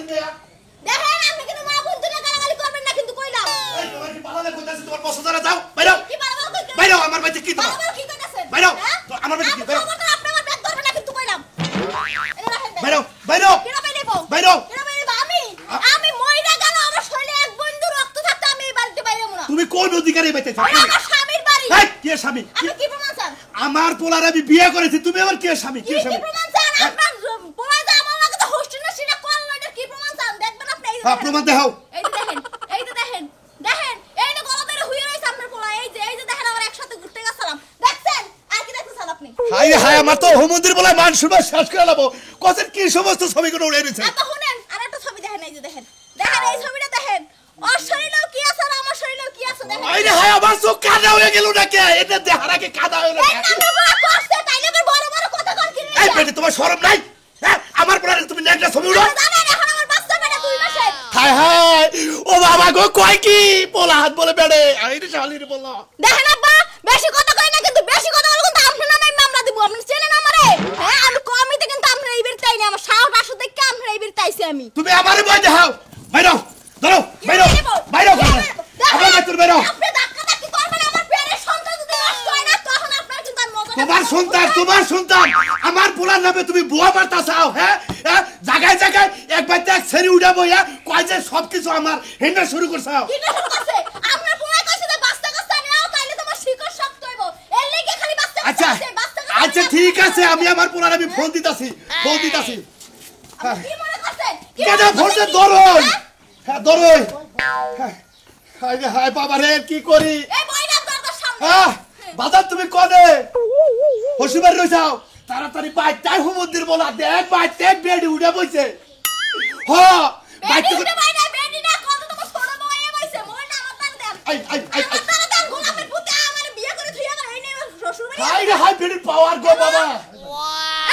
দেখেন আপনি কিন্তু মা বোন দুটো গালাগালি করবেন না কিন্তু কইলাম এই তোমার কি পালালে কইতাছি তোমার বসদারা যাও বাইরে কি বারবার কই বাইরে আমার বাড়িতে কি তোমার বারবার কি কইতাছেন বাইরে আমার বাড়িতে কি বাইরে আপনি আমার ব্যাগ ধরবেন না কিন্তু কইলাম বাইরে বাইরে কেন বাইরেবো বাইরে কেন বাইরেবো আমি মইরা গেল আমার শরীরে এক বিন্দু রক্ত থাকতে আমি এই বাড়িতে বাইরেবো না তুমি কোন অধিকারে বাইতে থাকো আমার স্বামীর বাড়ি এই কে স্বামী আপনি কি প্রমাণ চান আমার পোলার আমি বিয়ে করেছি তুমি আবার কে স্বামী কে স্বামী কি প্রমাণ চান আপনার পোলা যা আমার লাগে তো হোস্টেল না সেটা কোন লয়টা কি প্রমাণ চান দেখবেন আপনি এই হ্যাঁ প্রমাণ দেখাও এই যে দেখেন এই যে দেখেন এই যে গলা ধরে হুইয়ে রইছে আপনার পোলা এই যে দেখেন আমরা একসাথে ঘুরতে গেছিলাম দেখছেন আর কি দেখছেন আপনি হাই হাই আমার তো হোমন্দির বলে মান সুবা শেষ করে লাবো কত কি সমস্ত ছবিগুলো উড়ে দিয়েছে এত শুনেন আর একটা ছবি দেখেন এই যে দেখেন এই ছবিটা দেখেন ওর শরীরেও কি আছে আর আমার শরীরেও কি আছে দেখেন আরে হাই আমার চোখ কাদা হয়ে গেল নাকি এটা দেহারাকে কাদা হয়ে গেল আপনার পোলা কষ্ট তাইলে বড় বড় কথা কল কি এই পেটে তোমার শরম নাই হ্যাঁ আমার পোলারে তুমি নেকটা ছবি উড়ো জানেন এখন আমার বাচ্চা বেটা 2 মাসের হাই হাই ও বাবা গো কয় কি পোলা হাত বলে বেড়ে আইরে শালির বললো দেখেন আব্বা বেশি কথা কই না কিন্তু বেশি কথা বললে কিন্তু আপনার নামে মামলা দিব আপনি চেনেন আমারে হ্যাঁ আমি কমিতে কিন্তু আপনার এই বিরতাই না আমার সাহস আসু দেখে আপনার এই বিরতাইছি আমি তুমি আমারে বই দেখাও বাইরো ধরো বাইরো বাইরো আমার বাচ্চার বাইরো আপনি ধাক্কা ধাক্কি করবেন আমার পেটের সন্তান যদি নষ্ট হয় না তখন আপনার কিন্তু আমি মজা তোমার সন্তান আমার পোলার নামে তুমি বুয়া বার্তা চাও হ্যাঁ জায়গায় জায়গায় একবার এক ছেড়ে উঠাবো কয় যে সবকিছু আমার হেন্ডা শুরু করছাও কি করছে আপনার পোলা কইছে যে বাস্তা কাস্তা নাও তাইলে তোমার শিকড় শক্ত হইব এর লাগি খালি বাস্তা আচ্ছা আচ্ছা ঠিক আছে আমি আমার পোলার আমি ফোন দিতাছি কি মনে করছেন কেন ফোন দে ধরোই হ্যাঁ ধরোই হাই হাই বাবা রে কি করি এই বইনা দরজার সামনে হ্যাঁ বাজার তুমি কনে হসিবার রইছাও তাড়াতাড়ি বাইটাই হুমন্দির বলা দেখ বাইতে বেডি উড়ে বইছে হ বাইতে বেডি বেডি না কত তোমার ছোট বউয়ে বইছে মইনা আমার দেন আই আমার দেন গোলাপের পুতে আমার বিয়ে করে তুই আমার এই নে শ্বশুর বাড়ি হাই রে হাই বেডির পাওয়ার গো বাবা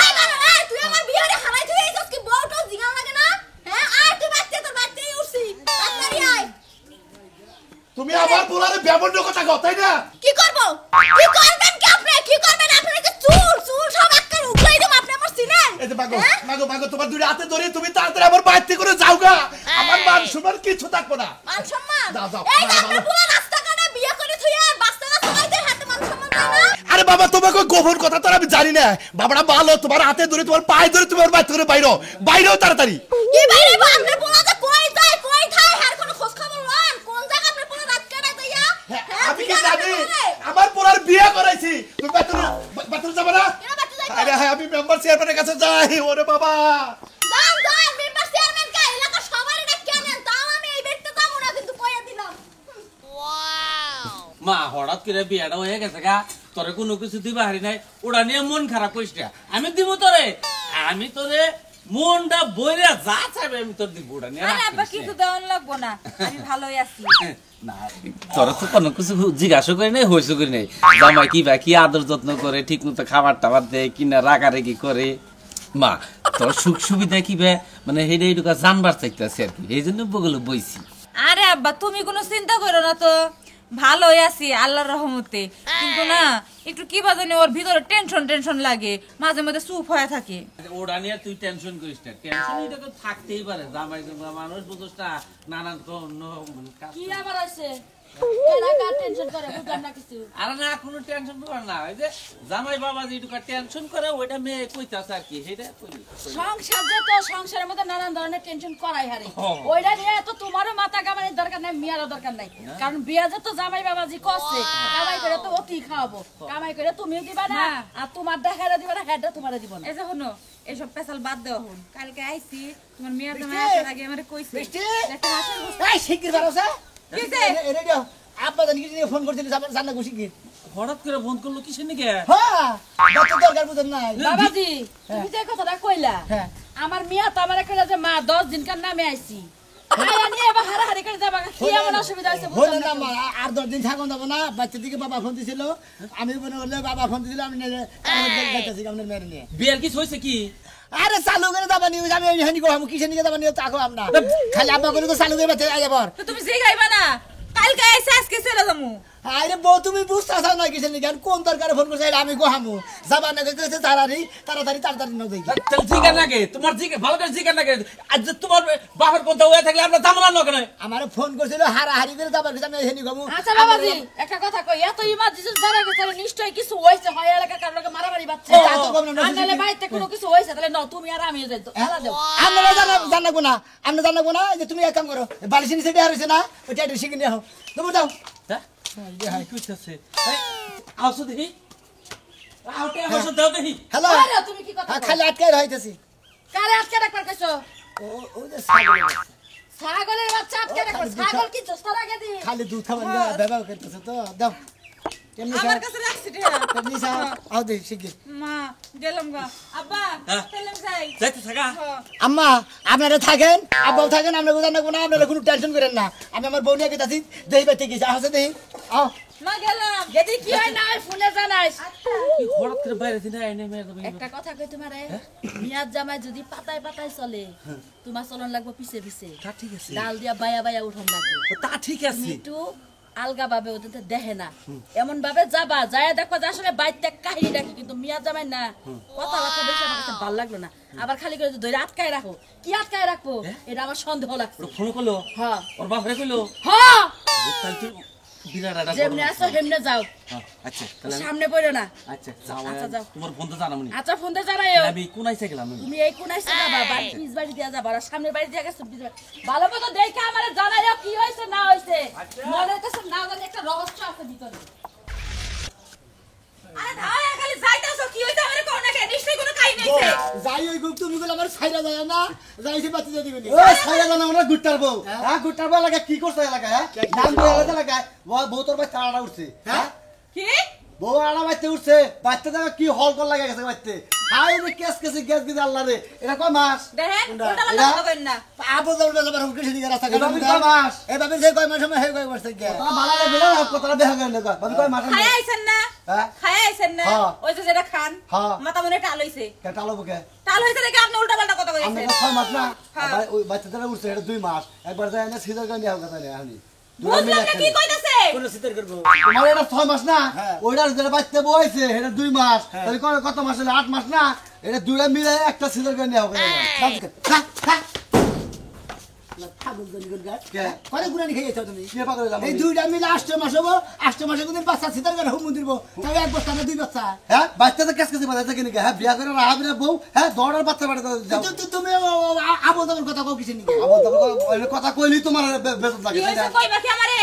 এই বাবা এই তুই আমার বিয়েরে হারাই তুই এইসব কি বউটো জিগাও লাগে না হ্যাঁ আর তুই বাচ্চা তোর বাচ্চাই উঠছি তাড়াতাড়ি আয় তুমি আমার পোলারে ব্যবহার কথা কও তাই না কি করব কি করবেন কি আপনি কি করবেন আপনি যে চুল সব একটা উগলাই দেব আপনি আমার চিনেন এই যে মাগো তোমার দুই হাতে ধরে তুমি তাড়াতাড়ি আমার বাইতে করে যাওগা আমার মান সম্মান কিছু থাকবো না মান সম্মান যাও এই যে আপনার পুরো রাস্তা কাটে বিয়ে করে তুই আর বাচ্চাটা সবাইদের হাতে মান সম্মান দেয় না আরে বাবা তোমাকে গোপন কথা তো আমি জানি না বাবাটা ভালো তোমার হাতে ধরে তোমার পায়ে ধরে তোমার বাইতে করে বাইরেও তাড়াতাড়ি কি বাইরে আপনার পুরো যে কই যায় কই থাকে আর কোনো খোঁজ খবর লন কোন জায়গা আপনার পুরো রাত কাটায় তাইয়া আমি কি জানি আমার পোলার বিয়ে করাইছি তুমি বাথরুম যাবে না আরে হ্যাঁ আমি মেম্বার চেয়ারম্যানের কাছে যাই ওরে বাবা যান মেম্বার চেয়ারম্যান কা এলাকা সবার এটা কেনেন তাও আমি এই ব্যক্তি যাবো না কিন্তু কইয়া দিলাম মা হঠাৎ করে বিয়াটা হয়ে গেছে গা তোরে কোনো কিছু দিবা হারি নাই ওটা নিয়ে মন খারাপ করিস না আমি দিব তোরে মনটা বইরা যা চাইবে আমি তোর দিব ওটা নিয়ে আরে আব্বা কিছু দেওয়ান লাগবো না আমি ভালোই আছি না তোরা তো কোনো কিছু জিজ্ঞাসা করি নাই হইসু করি নাই জামাই কি আদর যত্ন করে ঠিক মতো খাবার টাবার দেয় কিনা রাগারাগি করে মা তোর সুখ সুবিধা মানে হেডে এইটুকা জানবার চাইতেছে আর কি এই জন্য বগলে বইছি আরে আব্বা তুমি কোনো চিন্তা করো না তো ভালোই আছি আল্লাহর রহমতে কিন্তু না একটু কি বাজানি ওর ভিতরে টেনশন লাগে মাঝে মাঝে চুপ হয়ে থাকে ওটা নিয়ে তুই টেনশন করিস না টেনশন এটা তো থাকতেই পারে জামাই মানুষ বুঝোস না নানান কি আবার আছে কেডা টেনশন করে বুঝলাম না কিছু আরে না কোনো টেনশন কর না ওই যে জামাই বাবা যেটুকু টেনশন করে ওইটা মেয়ে কইতাছে আর কি সেটা করি সংসার যে তো সংসারের মধ্যে নানান ধরনের টেনশন করাই হারে ওইটা নিয়ে তো তোমারও মাথা কামানোর দরকার নাই মিয়ারও দরকার নাই কারণ বিয়া যে তো জামাই বাবাজি করছে কামাই করে তো অতি খাওয়াবো কামাই করে তুমিও দিবা না আর তোমার দেখারে দিবা না হেডটা তোমারে দিব না এই যে হনো এসব পেছাল বাদ দেওয়া হন কালকে আইছি তোমার মিয়ার জামাই আসার আগে আমারে কইছে একটা হাসির এই শিগগির বারোসা কিছে রেডিও আপা জানি কি ফোন করছিস জানা গুছি কি হঠাৎ করে ফোন করলো কিসের নিকে হ্যাঁ কত দরকার বুঝেন না বাবাজি তুমি যে কথাটা কইলা আমার মিয়া তো আমারে কইলা যে মা 10 দিন কার নামে আইছি আয়া নিয়ে এবার হারাহারি করে যাবা কি এমন অসুবিধা হইছে বলেন না মা আর 10 দিন থাকুন যাব না বাচ্চা দিকে বাবা ফোন দিছিল আমি মনে করলে বাবা ফোন দিছিল আমি যাইতাছি আপনার মেরে নিয়ে বিয়ার কিছু হইছে কি আরে চালু করে যাবা নিউ আমি হানি কো আমি কিসে নিয়ে যাবা নিও তাকো আমরা খালি আব্বা করে তো চালু করে বাচ্চা আইবার তো তুমি যে গাইবা না কালকে আইছে আজকে চলে যামু আরে বউ তুমি বুঝতেছ না কিসের লিগে কোন দরকারে ফোন করছে আমি গোহামু যাবা না কইছে তাড়াতাড়ি ন দেই তাহলে জিজ্ঞাসা নাকি তোমার ভালো করে জিজ্ঞাসা নাকি আজ যে তোমার বাপের কথা হয়ে থাকলে আমরা জানলাম না কেন আমারে ফোন করছিল হারাহারি করে যাবার কিছু আমি হেনি গমু আচ্ছা বাবাজি একটা কথা কই এত ইমার্জেন্সি জানা গেছে নিশ্চয়ই কিছু হইছে হয় এলাকা কার লগে মারামারি বাচ্চা তা তো কম না, আনালে বাইতে কোনো কিছু হইছে তাহলে ন তুমি আর আমিও যাই তো আলা দাও আমরা জানাবো না আমরা জানাবো না যে তুমি এক কাম করো বালিশ নিচে দেয়া রইছে না ওইটা একটু শিখে নিয়ে তুমি যাও হ্যাঁ কি কইতাছে আওছো দেখি আউটে আওছো দাও দেখি হ্যালো আরে তুমি কি কথা খালি আটকাই রইতেছি কারে আটকে রাখবার কইছো ও যে ছাগল ছাগলের বাচ্চা আটকে রাখবার ছাগল কি দস্তার আগে দি খালি দুধ খাবার ব্যবহার করতেছে তো দাও কেমনি আমার কাছে রাখছি টিয়া কেমনি স্যার আও দে শিখে মা গেলাম গা আব্বা খেলাম যাই যাইতে থাকা আম্মা আপনারা থাকেন আব্বাও থাকেন আমরা জানাবো না আপনারা কোনো টেনশন করেন না আমি আমার বউ নিয়ে গেছি দেই বাইতে গেছি আসে দেই আও মা গেলাম যদি কি হয় না হয় ফোনে জানাইস কি হঠাৎ করে বাইরে দিন আইনে মেরে দেবে একটা কথা কই তোমারে মিয়ার জামাই যদি পাতায় পাতায় চলে তোমার চলন লাগবে পিছে পিছে তা ঠিক আছে ডাল দিয়া বায়া বায়া উঠন লাগবে তা ঠিক তুমি আছে একটু আলগা ভাবে ওদের দেখে না এমন ভাবে যাবা যায় দেখো যে আসলে বাইতে কাহিনী রাখি কিন্তু মিয়া জামাই না কথাবার্তা বেশি আমার কাছে ভালো লাগলো না আবার খালি করে ধরে আটকায় রাখো কি আটকায় রাখবো এটা আমার সন্দেহ লাগছে ফোন করলো হ্যাঁ ওর বাপরে কইলো হ্যাঁ তাই তো বিরাট যেমনি আসো হেমনে যাও আচ্ছা তাহলে সামনে পড়ো না আচ্ছা যাও আচ্ছা, যাও। তোমার ফোন তো জানামনি আচ্ছা ফোন দিয়ে জানাইও আমি কোন আইসা গেলাম তুমি এই কোন আইসা যাবা বাড়ি পিছ বাড়ি দিয়া যাবা আর সামনের বাড়ি দিয়া গেছো পিছ বাড়ি। ভালো মতো দেখে আমারে জানাইও কি হইছে না হইছে মনে হইতেছে না জানি একটা রহস্য আছে ভিতরে আরে ধায় খালি যাইতাছো কি হইছে আমারে কোন না নিশ্চয়ই কোনো কাহিনী হইছে যাই ওই গুপ তুমি গুলো আমার ছাইরা যায় না যাইছে বাতি দিয়ে দিবেনি ও ছাইরা জানা আমরা গুট্টার বউ হ্যাঁ গুট্টার বউ লাগা কি করছ এলাকা হ্যাঁ নাম বউ এলাকা বউ তোর ভাই তাড়া উঠছে হ্যাঁ কি বউ আড়া বাইতে উঠছে বাচ্চা জায়গা কি হল কর লাগা গেছে বাইতে হাই রে কেস কেসে গ্যাস গিয়ে আল্লাহ রে এটা কয় মাস দেখেন কোনটা? ওটা এরা? কথা কইন না আবু দৌড় যাবার হুক কৃষ্ণ দিকে রাস্তা এটা কয় মাস এই বাবির যে কয় মাস সময় হে কয় মাস থেকে তারা ভালো লাগবে না কথাটা দেখা গেল না বাবু কয় মাস খায় আইছেন না হ্যাঁ খায় আইছেন না হ্যাঁ। ওই যে যেটা খান হ্যাঁ। মাথা মনে টাল হইছে কেটালো বুকে টাল হইছে নাকি আপনি উল্টা পাল্টা কথা আমরা কইছেন 6 মাস না হ্যাঁ। ওই বাচ্চাটা উঠছে এটা 2 মাস একবার যায় না সিজার গান দিয়া কথা নেই আমি বুঝলাম না কি কইতাছে কোন চিন্তা করব তোমার এটা 6 মাস না হ্যাঁ। ওইটার যেটা বাচ্চা বয়সে এটা 2 মাস তাহলে কত মাস হলো 8 মাস না এটা দুইটা মিলে একটা সিজার গান দিয়া হবে ছাগল জনি গল গাছ কে? কয় গুরানি খাইছো তুমি কে পাগল হইলাম এই দুইটা মিলে 8 মাস হবো 8 মাসে কোনদিন বাচ্চা সিতার করে হুম দিব তাই এক বস্তা না দুই বাচ্চা হ্যাঁ বাচ্চাটা কেস কেসে বাজাতে কিনে হ্যাঁ বিয়া করে রাহাবি না বউ হ্যাঁ দৌড়ার বাচ্চা বাড়াতে যাও তুমি আবু দৌড় কথা কও কিছু নি আমার তো কথা কইলি তোমার বেতন কি লাগে হইছে কইবা কি আমারে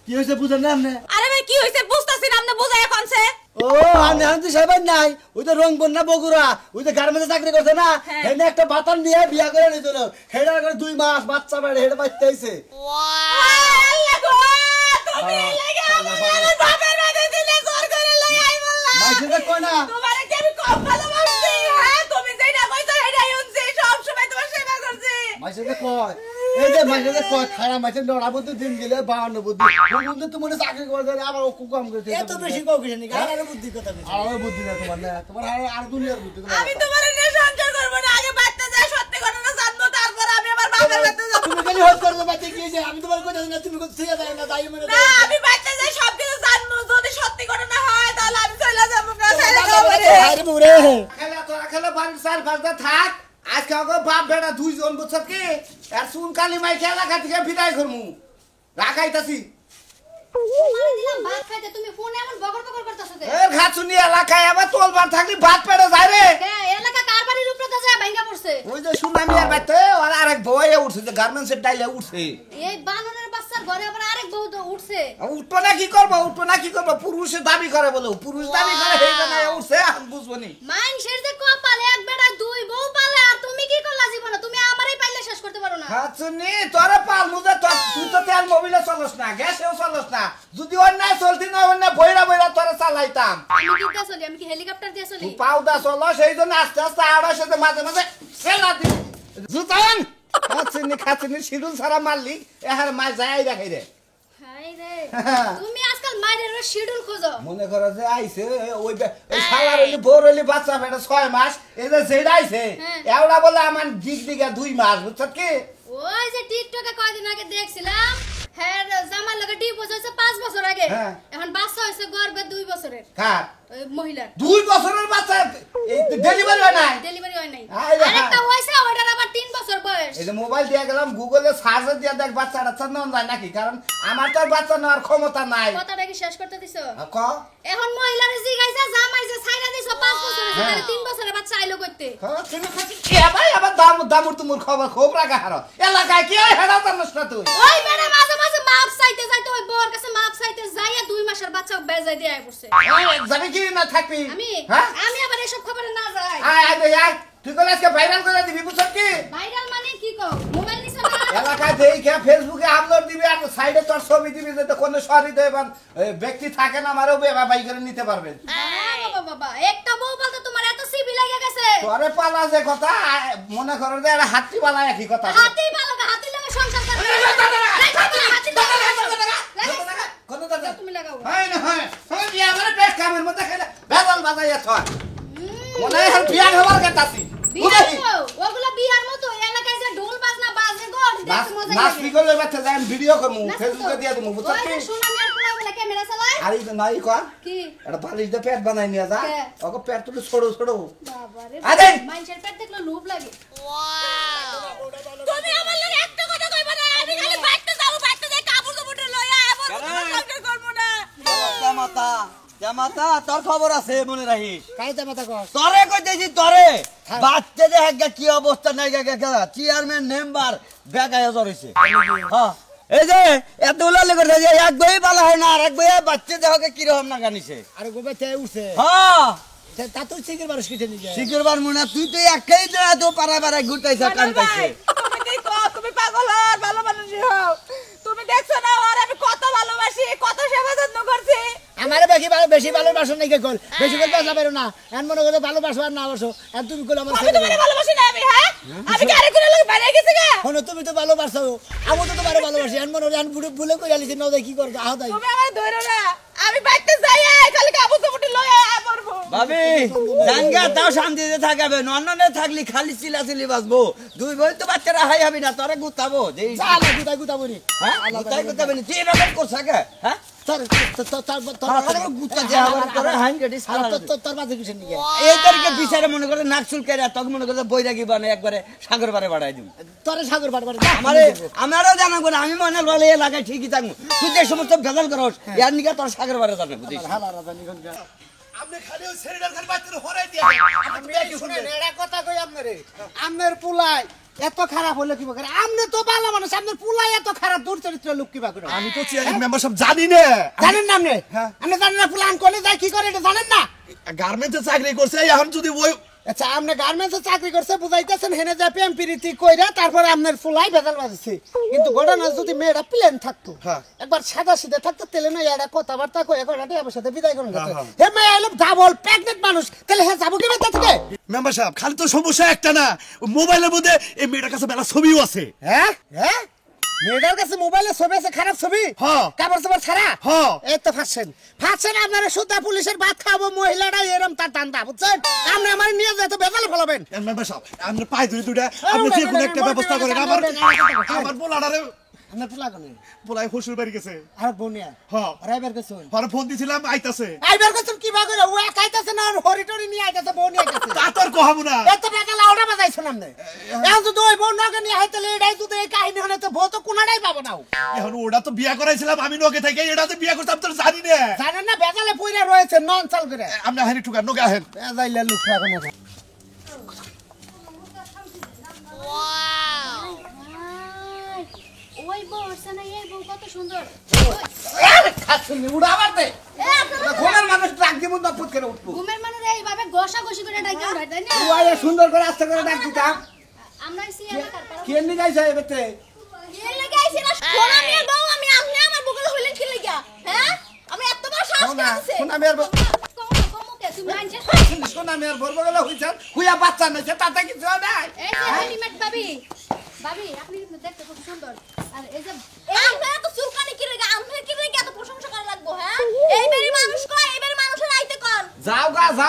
কি হয়েছে বুঝেন না আপনি আরে ভাই কি হইছে বুঝতাছি না আপনি বুঝায় কোনছে ও আমি হান্তি সাহেব নাই ওই তো রংবন না বগুড়া ওই তো গার্মেন্টে চাকরি করছে না হ্যাঁ। হেনে একটা বাতান দিয়ে বিয়া করে নিয়েছিল হেডার করে 2 মাস বাচ্চা বেড়ে হেডে বাচ্চা হইছে আল্লাহ গো তুমি লাগা আমার বাপের বাড়ি দিলে জোর করে লই আই বললা মাইসে কই না তোমারে কি আমি কম ভালোবাসি হ্যাঁ তুমি যেটা কইছো সেটাই শুনছি সব সময় তোমার সেবা করছি মাইসে কয় এই যে মাইসে কয় খারাপ মাইসে নড়া বুদ্ধি দিন গেলে 52 বুদ্ধি বুদ্ধি তো মনে চাকরি করে দেয় আবার ও কম করে এত বেশি কও কিছু নি আর বুদ্ধি কথা কইছো আর বুদ্ধি না তোমার না তোমার আর দুনিয়ার বুদ্ধি তোমার আমি তোমারে নিয়ে সংসার করব না আগে বাচ্চা যায় সত্যি ঘটনা জানবো তারপর আমি আমার বাপের বাড়িতে যাব তুমি খালি হট করবে বাচ্চা কি যে আমি তোমার কইতাছি না তুমি কত ছিয়া যায় না তাই মনে না আমি বাচ্চা যায় সব কিছু জানবো যদি সত্যি ঘটনা হয় তাহলে আমি চলে যাব না ছেড়ে দাও আমারে আরে বুড়ে খেলা তোরা খেলা বাড়ির চার পাঁচটা থাক আজকে ওকে বাপ বেটা দুইজন বুঝছত কি আর সুন কালি মাই খেলা খাতিকে বিদায় করমু রাখাইতাছি দিলাম ভাত খাইতে তুমি ফোনে এমন বকর বকর করতেছো কে এর খাচুনি এলাকায় আবার তোলবার থাকলি ভাত পেড়ে যায় রে কে এলাকা কার বাড়ির উপরে তো যায় ভাঙ্গা পড়ছে ওই যে সুনামি আর বাইতে আর আরেক বয়ে উঠছে যে গার্মেন্টসের ডাইলে উঠছে এই বানরের বাচ্চার ঘরে আবার আরেক বউ তো উঠছে উঠবো না কি করবো উঠবো না কি করবো পুরুষে দাবি করে বলে পুরুষ দাবি করে সেই জন্য উঠছে আমি বুঝবো নি মানুষের যে কপাল এক বেটা দুই বউ পালে আর তুমি কি করলা জীবনে তুমি আমারই পাইলে শেষ করতে পারো না খাচুনি তোরা পাল মুজে তুই তো তেল মোবিলে চলস না গ্যাসেও চলস না যদি অন্যায় চলতি না অন্যায় বইরা বইরা তোরা চালাইতাম আমি কি দিয়ে চলি আমি কি হেলিকপ্টার দিয়ে চলি তুই পাউদা চলো সেই জন্য আস্তে আস্তে আড়াই সাথে মাঝে মাঝে ফেলা দিবি জুতান খাচুনি শিডুল ছাড়া মারলি এহার মাছ যাই রাখাই রে হাই রে তুমি আজকাল মাইরের শিডিউল খোঁজো মনে করো যে আইছে ওই শালার হইলি বোর হইলি বাচ্চা বেটা 6 মাস এই যে যেটা আইছে হ্যাঁ। এওড়া বলে আমার দিক দিকে 2 মাস বুঝছ কি ওই যে টিকটকে কয়দিন আগে দেখছিলাম হ্যাঁ জামার লগে ডিভোর্স হইছে 5 বছর আগে হ্যাঁ। এখন বাচ্চা হইছে গর্ভে 2 বছরের কার ওই মহিলার 2 বছরের বাচ্চা ডেলিভারি হয় নাই ডেলিভারি হয় নাই আরে হ্যাঁ। আরেকটা হইছে ওটার আবার 3 বছর বয়স এই যে মোবাইল দিয়ে গেলাম গুগলে সার্চ দিয়ে দেখ বাচ্চাটা নন যায় নাকি কারণ আমার তো আর বাচ্চা নেওয়ার ক্ষমতা নাই কথাটা কি শেষ করতে দিছো ক এখন মহিলারে জিগাইছে জামাই যে ছাইরা দিছো 5 বছর হইছে তাহলে 3 বছরের বাচ্চা আইলো কইতে তুমি খাচ্ছি কে ভাই আবার দামুর তুমুর খবর খুব রাখা হারো এলাকায় কি হয় হেডা জানোস না তুই ওই বেড়া মাঝে মাঝে মাপ চাইতে যাইতে ওই বউর কাছে মাপ চাইতে যাইয়া 2 মাসের বাচ্চা বেজায় দিয়ে আই পড়ছে যাবি কি না থাকবি আমি হ্যাঁ আমি আবার এসব খবরে না যাই আয় আয় আয় তুই কলে আজকে ভাইরাল করে দিবি বুঝছ কি ভাইরাল মানে কি কও মোবাইল নিছ না এলাকায় দেখে ফেসবুকে আপলোড দিবি আর সাইডে তোর ছবি দিবি যাতে কোনো সহৃদয়বান ব্যক্তি থাকে না আমারও বাই করে নিতে পারবেন বাবা বাবা একটা বউ বলতে তোমার এত সিবি লাগা গেছে তোরে পালা যে কথা মনে করো যে একটা হাতি পালা একই কথা হাতি ভালো হাতি লাগে সংসার করতে হাতি কত টাকা তুমি লাগাও হয় না হয় হয় বিয়া মানে পেট কামের মধ্যে খেলে বেদল বাজাইয়া থয় মনে হয় আর বিয়া হবার কথাছি বিয়ার তো ওগুলা বিয়ার মতো এলাকায় যে ঢোল বাজনা বাজে গো দেখতে মজা নাচ লাগে বিকলে বাচ্চা যাই ভিডিও করমু ফেসবুকে দিয়া দিমু বুঝছ কি ওই সোনামিয়ার পোলা বলে ক্যামেরা চালায় আরে নাই কর কি এটা বালিশ দিয়ে পেট বানাই নিয়ে যা কে? ওকে পেট তুলে ছোড়ো ছোড়ো বাবারে আরে! মানুষের পেট দেখলে লোভ লাগে তুমি আমার লাগে একটা কথা কইবা না আমি খালি বাইতে যাই কাপড় চোপড় লইয়া আবার সংসার করব না জামাতা তোর খবর আছে মনে রাখিস কাই জামাতা কর তরে কইতেছি তরে বাচ্চা যে একটা কি অবস্থা নাই চেয়ারম্যান মেম্বার বেগায় জড়িছে হ্যাঁ এই যে এতগুলো লেগে যে এক বই ভালো হয় না আর এক বই বাচ্চা দেহকে কিরকম না জানিছে আরে গোবে তে উঠছে হ্যাঁ তা তুই সিগের বারস কিতে নিয়ে যায় শিখরবার মনে তুই তো একটাই তো পাড়ায় ঘুরতেছ কানতেছে তুমি দেখো তুমি পাগল আর ভালো মানুষ হও তুমি দেখছো না আর আমি কত ভালোবাসি কত সেবা যত্ন করছি আমারে বেশি ভালোবাসো নাকি কল বেশি কল বাসা বেরো না এমন মনে করে ভালোবাসো আর না বাসো আর তুমি কল আমার আমি তোমারে ভালোবাসি না আমি হ্যাঁ আমি কি আরেকজনের লাগে বাইরে গেছি গা শোনো তুমি তো ভালোবাসো আমি তো তোমারে ভালোবাসি এমন মনে হয় ভুলে কই আলিছি না কি করব আহ দাই তুমি আমার ধরে না আমি বাইতে যাই খালি কাপড় চোপড় লইয়া পড়বো ভাবি জাঙ্গা তাও শান্তিতে থাকাবে নন্ননে থাকলি খালি চিলাচিলি বাজবো দুই বই তো বাচ্চারা হাই হবি না তোরে গুতাবো যে যা আল্লাহ গুতা বনি হ্যাঁ গুতাই গুতাবে না তুই এরকম করছ কে হ্যাঁ তোর গুতা যে আবার তোরে হাইন কেটে সারা তোর মাঝে কিসের নিয়ে এই তারিখে বিচারে মনে করে নাক চুলকাইরা তখন মনে করে বৈরাগী বানে একবারে সাগর পারে বাড়াই দিম তোরে সাগর বাড়বার আমারও জানাবো না আমি মনে বলে এলাকায় ঠিকই থাকবো তুই যে সমস্ত ভেজাল করস ইয়ার নিকে তোর সাগর বাড়ে যাবে বুঝিস হালা রাজা নিগন আপনি খালি ওই ছেলেটার খালি বাচ্চাটা হরাই দিয়ে আপনি কি শুনেন এড়া কথা কই আপনারে আমনের পুলাই এত খারাপ হলো কি করে আমনে তো ভালো মানুষ আমনের পুলাই এত খারাপ দুর্চরিত্র লোক কি করে আমি তো চেয়ারম্যান মেম্বারশিপ জানি না জানেন না আপনি আপনি জানেন না পুলান কোলে যায় কি করে এটা জানেন না গার্মেন্টসে চাকরি করছে এখন যদি ওই আচ্ছা আপনি গার্মেন্টসে চাকরি করছে বুঝাইতেছেন হেনে যা প্রেম প্রীতি কইরা তারপরে আপনার ফুলাই ভেজাল বাজছে কিন্তু ঘটনা যদি মেয়েটা প্লেন থাকতো একবার সাদা সিধা থাকতো তেলে না এরা কথাবার্তা কই এখন আমার সাথে বিদায় করুন হে মেয়ে এলো ডাবল প্রেগনেন্ট মানুষ তাহলে হে যাবো কি বেটা থেকে মেম্বার সাহেব খালি তো সমস্যা একটা না মোবাইলের মধ্যে এই মেয়েটার কাছে মেলা ছবিও আছে হ্যাঁ হ্যাঁ মেয়েটার কাছে মোবাইলে ছবি আছে খারাপ ছবি হ্যাঁ। কাপড় চাপড় ছাড়া হ্যাঁ। এই তো ফাঁসছেন আপনারা সুদ্ধা পুলিশের ভাত খাবো মহিলাটা এরম তার টান্দা বুঝছেন আপনি আমার নিয়ে যেতে বেজাল ফলাবেন মেম্বার সাহেব আপনি পায়ে ধরে দুটা আপনি যে কোনো একটা ব্যবস্থা করেন আমার পোলাটারে আপনার পোলা কোনে পোলাই শ্বশুর বাড়ি গেছে আর বোনিয়া হ্যাঁ রাইবার গেছে পরে ফোন দিছিলাম আইতাছে আইবার গেছে কি বা করে ও একাইতাছে না হরিটরি নিয়ে আইতাছে বোন নিয়ে আইতাছে তা তোর কহাবো না এত টাকা লাউডা বাজাইছ না আমনে এখন তো ওই বোন নাকে নিয়ে আইতালে এটাই তো এই কাহিনী হলে তো বউ তো কোনাটাই পাবো না এখন ওটা তো বিয়া করাইছিলাম আমি নগে থেকে এটা তো বিয়া করতাম তোর জানি না জানেন না বেজালে পইরা রয়েছে নন চাল করে আপনি হানি ঠুকা নগে আহেন বেজাইলে লুকরা কোনে ওই বউ না এই বউ কত সুন্দর খাচ্ছি উড়াবার দে ঘুমের মানুষ ডাক দিব না পুত করে উঠবো ঘুমের মানে এইভাবে ঘষা ঘষি করে ডাইকা উঠাই তাই না ওয়াইয়া সুন্দর করে আস্তে করে ডাক দিতাম আমরা এসে এলাকার পাড়া কে নি গাইছে এবেতে কে লাগাইছি না সোনামিয়ার বউ আমি আপনি আমার বুকে হইলেন কি লাগা হ্যাঁ আমি এত বড় সাহস করেছে সোনামিয়ার বউ কমকে তুমি মানছে সোনামিয়ার বউ বলে হইছে হুইয়া বাচ্চা নইছে তাতে কিছু নাই এই যে হেলিমেট ভাবি ভাবি আপনি কিন্তু দেখতে খুব সুন্দর আর এই যে আমরা তো চুলকানি কি লাগা আমরা কি লাগা এত প্রশংসা করা লাগবো হ্যাঁ এই বেরি মানুষ কয় এই বেরি মানুষের আইতে কোন যাও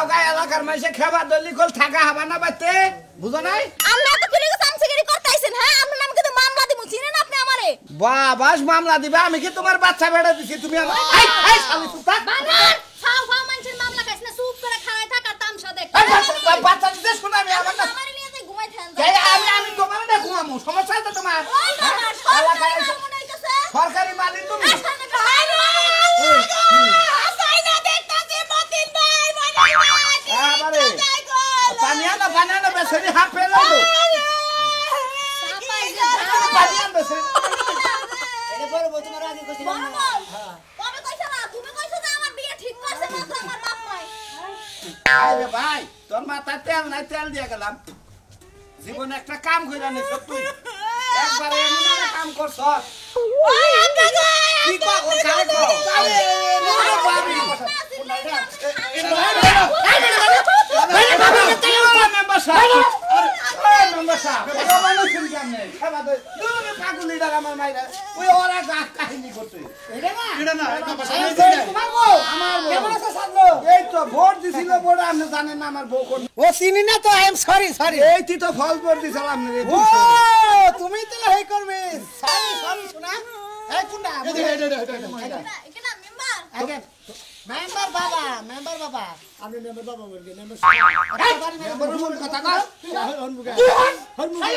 গা এলাকার মাইসে খাবা দলি কল থাকা হবা না বাইতে বুঝো নাই আমরা তো কি লাগা সামসিগিরি করতাইছেন হ্যাঁ আপনার নাম কিন্তু মামলা দিমু চিনেন আপনি আমারে বাবাস মামলা দিবা আমি কি তোমার বাচ্চা বেড়া দিছি তুমি আমার এই এই শালি চুপ থাক বানর ফাও ফাও মানুষের মামলা খাইছ না চুপ করে খাওয়াই থাক আর তামসা দেখ এই বাচ্চা দিতে শুনা আমি আমার না আমার নিয়ে যাই ঘুমাই থান এই আমি তোমার না ঘুমামু সমস্যা আছে তোমার ওই বাবা সরকারি কাম মনে হইতাছে সরকারি মালিক তুমি সাইনা দেখতাছি মতিন ভাই আরে পানিয়া না বেসরি হাফ ফেলো তো পানিয়া বেসরি এটা পরে বলতে মারা আগে কইছিলাম কবে কইছ না তুমি কইছ যে আমার বিয়ে ঠিক করছে মাত্র আমার বাপ নাই আরে ভাই তোর মাথা তেল নাই তেল দিয়ে গেলাম জীবনে একটা কাম কইরা নি তুই একবারে এমন একটা কাম করছ কি কর ও কালে কর আরে বাবি ও চিনি না তো আই এম সরি সরি ফল করে দিছিলাম ও তুমি তো হেই করবে সরি সরি শোনা এই কোনটা এখানে মেম্বার আগে মেম্বার বাবা আমি মেম্বার বাবা বলবি মেম্বার কথা কর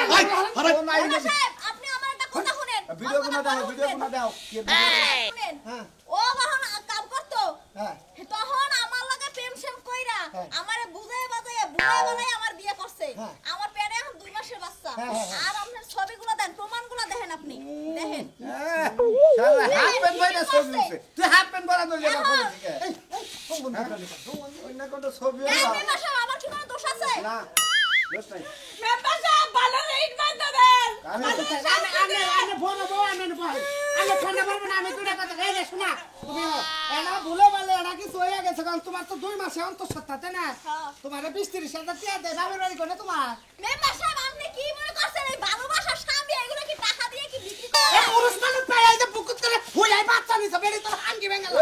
বাবা সাহেব আপনি আমার একটা কথা শুনেন ভিডিও কোনা দাও শুনেন ও যখন কাম করতো হ্যাঁ তখন আমার লগে প্রেম সেম কইরা আমারে বুঝাই বাজাইয়া আমার বিয়ে করছে আমার পেটে এখন 2 মাসের বাচ্চা আর আপনার ছবিগুলো দেন প্রমাণগুলো দেখেন আপনি দেখেন হাত পেন বাইরে ছবি উঠছে তুই হাত পেন বলা দই লাগা করে দিকে অন্য কোন ছবি এই মেম্বার সাহেব আমার কি কোনো দোষ আছে না দোষ নাই মেম্বার সাহেব ভালো রেট বান্ধ দেন আমি ফোন দেবো আমি ঠান্ডা পারবো না আমি দুটা কথা এই রে শোনা তুমি এনা ভুলে বলে এনা কি সইয়া গেছে কারণ তোমার তো 2 মাসে অন্তঃসত্ত্বা না তোমার 20-30 হাজার টাকা দেয় বাবার বাড়ি কোনে তোমার মেম্বার সাহেব আপনি কি মনে করছেন এই ভালোবাসার স্বামী এগুলো কি টাকা দিয়ে কি বিক্রি করে এই পুরুষ মানুষ পায় এই যে বুকুত করে হইলাই বাচ্চা নিছে বেরি তোর হাঙ্গি ভেঙে গেল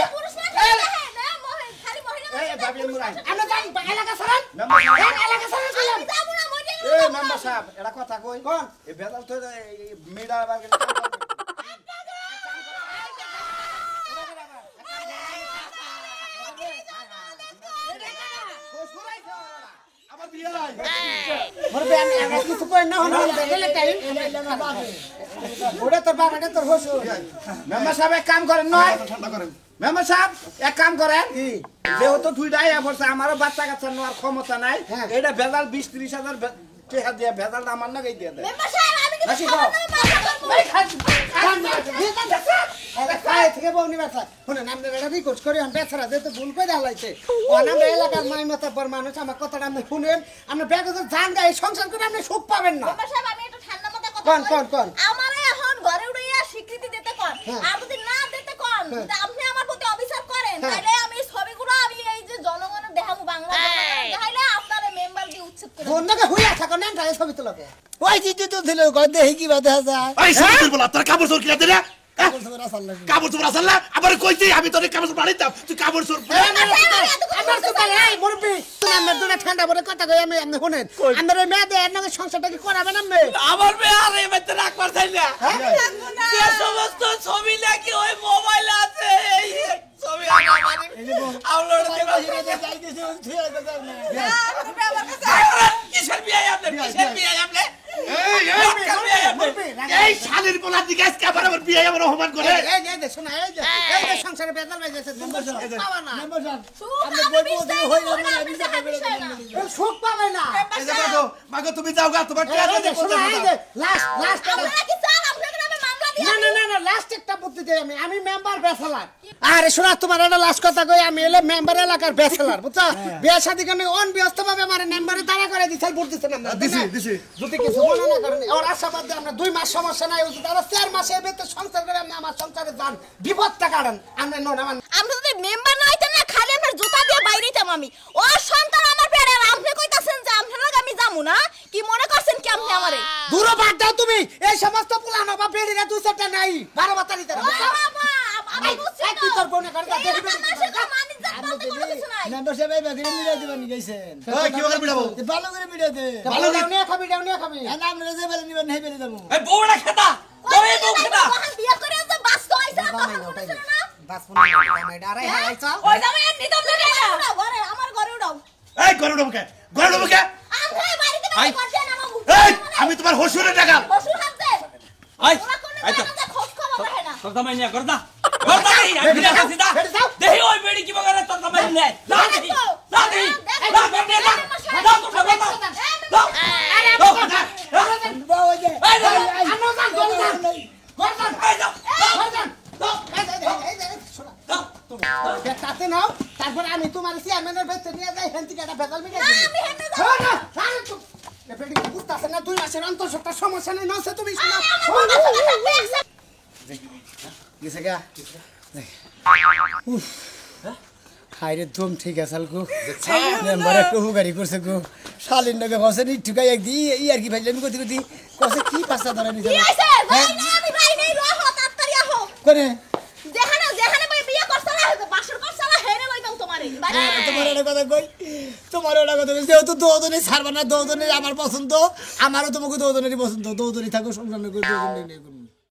এই পুরুষ না দেখেন না মহিলা খালি মহিলা এই বাবি মুরাই আমরা জানি এলাকা সারান এলাকা সারান কইলাম আমি যাবো না মরে এই মেম্বার সাহেব এটা কথা কই কোন এই বেদাল তো মেডা বাগে আমার বিয়ে নাই মরবে আমি কিছু কই না হন দেখলে টাইম ওটা তোর বাবা এটা তোর হসু মেম্বার সাহেব এক কাম করেন নয় ঠান্ডা করেন মেম্বার সাহেব এক কাম করেন যেহেতু দুইটাই এফরছে আমারও বাচ্চা কাচ্চা নেওয়ার ক্ষমতা নাই এটা ভেজাল 20-30 হাজার টাকা দিয়ে ভেজাল আমার নাগাই দিয়ে দেয় মেম্বার সাহেব আমি নাকি কিছু কায় থেকে বউনি ব্যথা শুনেন আমরা এটা রিকোয়েস্ট করি আমি বেচারা যেহেতু ভুল করে হালাইছে আমরা এলাকার মাই মাতাব্বর মানুষ আমার কথাটা আপনি শুনেন আমরা ব্যাগে জান গায়ে সংসার করে আপনি সুখ পাবেন না মেম্বার সাহেব আমি একটু ঠান্ডা মাথায় কথা কোন আমারে এখন ঘরে উড়াইয়া স্বীকৃতি দিতে কোন আর যদি না দিতে কোন যদি আপনি আমার প্রতি অবিচার করেন তাহলে আমি ছবিগুলো আমি এই যে জনগণের দেখাবো বাংলা তাহলে আপনার মেম্বার দিয়ে উচ্ছেদ করে বন্ধকে হইয়া থাকো না তাই ছবি তোলাকে ওই চিঠি তো দিল গদে হি কি বাধা যায় এই সাইকেল বলা তোর কাপড় চোর কিনা দে কাপড় চোর আসল না আবার কইছি আমি তোর কাপড় চোর বাড়ি দাও তুই কাপড় চোর আমার তো তাই এই মুরবি তুমি আমার দুটা ঠান্ডা পরে কথা কই আমি আপনি শুনেন আমার ওই মেয়ে দেয় নাকি সংসারটা কি করাবেন আপনি আমার মেয়ে আর এই বাচ্চা রাখবার চাই না যে সমস্ত ছবি নাকি ওই মোবাইল আছে এই ছবি আমার আপলোড দেবা কিসের বিয়ে আপনি কিসের বিয়ে আপনি এই শালির বলা দিকে আজকে আবার আমার বিয়ে আমার অপমান করে এই যে শোনা এই যে সংসারে বেদল হয়ে গেছে পাবা না সুখ পাবে না এই যে মাগো তুমি যাও গা তোমার টিয়া এই যে দে শোনা এই যে লাস্ট আপনারা কি চান আপনাদের নামে মামলা দিয়ে না লাস্ট একটা বুদ্ধি দেই আমি মেম্বার বেসালার আরে শোনা তোমার একটা লাস্ট কথা কই আমি এলে মেম্বার এলাকার বেসালার বুঝছো বিয়ে শাদী করে অন ব্যস্ত ভাবে আমার মেম্বারে দাঁড়া করে দিছাল ভোট দিছেন আমরা দিছি যদি কিছু মনে না করেন ওর আশাবাদ দিয়ে আমরা 2 মাস সমস্যা নাই ওই তারা 4 মাসে বেতে সংসার করে আমি আমার সংসারে যান বিপদটা কারণ আমরা নন আমরা যদি মেম্বার না হইতেন না খালি আমার জুতা দিয়ে বাইরে যেতাম আমি ও সন্তান আমার পেটে আর আপনি কইতাছেন যে আপনার লগে আমি যামু না কি মনে করছেন কি আপনি আমারে দূর বাদ দাও তুমি এই সমস্ত পুলানো বা বেড়িরা দুই চারটা নাই 12 বাতারি তারা বাবা আমি বুঝছি কি তোর বোনে করে দেখবে মানিক যা বলতে কোনো কিছু নাই মেম্বারশিপ এই বাগিরে মিলাই দিবা নি গেছেন ওই কি করে বিড়াবো ভালো করে মিলাই দে ভালো নিয়ে খাবি না খাবি আমরা যে বলে নিবেন হেই বেরে যাবো এই বউড়া খেতা জামাই মুখে না তখন বিয়ে করে যে বাঁচতে হইছে তখন বলেছিল না বাস ফোন জামাইটা আরে হারাইছ ওই জামাই আর নিতাম না কেন? উড়াও, ঘরে আমার ঘরে উড়াও এই ঘরে ঢুকে ঘরে ঢুকে আমরা বাড়িতে বাড়ি করছে না মামু এই আমি তোমার হসুরের টাকা বসু হাতে আই ওরা কোন আই তো না খোঁজ খবর রাখে না তোর জামাই নিয়ে করদা করদা এই আমি দেখাছি দা দেহি ওই বেড়ি কি বগরে তোর জামাই নিয়ে না দেহি না দেহি না বেড়ি না না তোর জামাই না তাতে নাও তারপর আমি তোমার চেয়ারম্যানের বেচে নিয়ে যাই হেন থেকে একটা ভেজাল মিটাই না, দিবি আমি হেনে যাব এবারে বুঝতাছ না 2 মাসের অন্তর সপ্তাহ সমস্যা নেই নছে তুমি শোনো গেছে গা হাইরে দম ঠিক আছে গো মেম্বার একটু হুগারি করছে গো শালিন নগে বসে নি ঠুকাই এক দি ই আর কি ভাইলেন কতি কতি কসে কি পাস্তা ধরে নি কি হইছে ভাই না আমি ভাই নেই রহ তাড়াতাড়ি আহো করে যেখানে ভাই বিয়ে করছলা হইতো বাসর করছলা হেরে লইতাম তোমারে তোমার একটা কথা কই তোমার একটা কথা কই যেহেতু দৌদনি ছাড়বা না দৌদনি আমার পছন্দ আমারও তোমাকে দৌদনেরই পছন্দ দৌদনি থাকো সংসার করে দৌদনি নিয়ে করবো